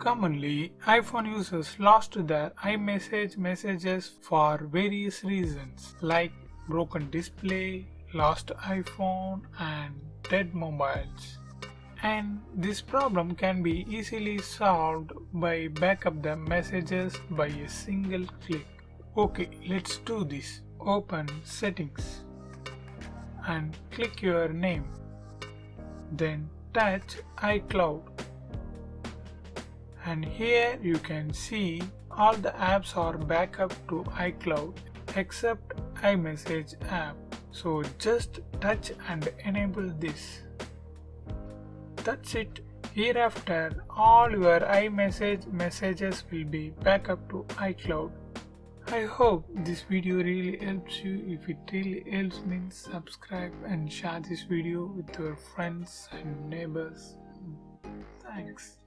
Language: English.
Commonly, iPhone users lost their iMessage messages for various reasons like broken display, lost iPhone, and dead mobiles. And this problem can be easily solved by backup the messages by a single click. Okay, let's do this. Open Settings and click your name. Then touch iCloud. And here you can see all the apps are backup to iCloud except iMessage app. So just touch and enable this. That's it. Hereafter, all your iMessage messages will be backup to iCloud. I hope this video really helps you. If it really helps, means subscribe and share this video with your friends and neighbors. Thanks.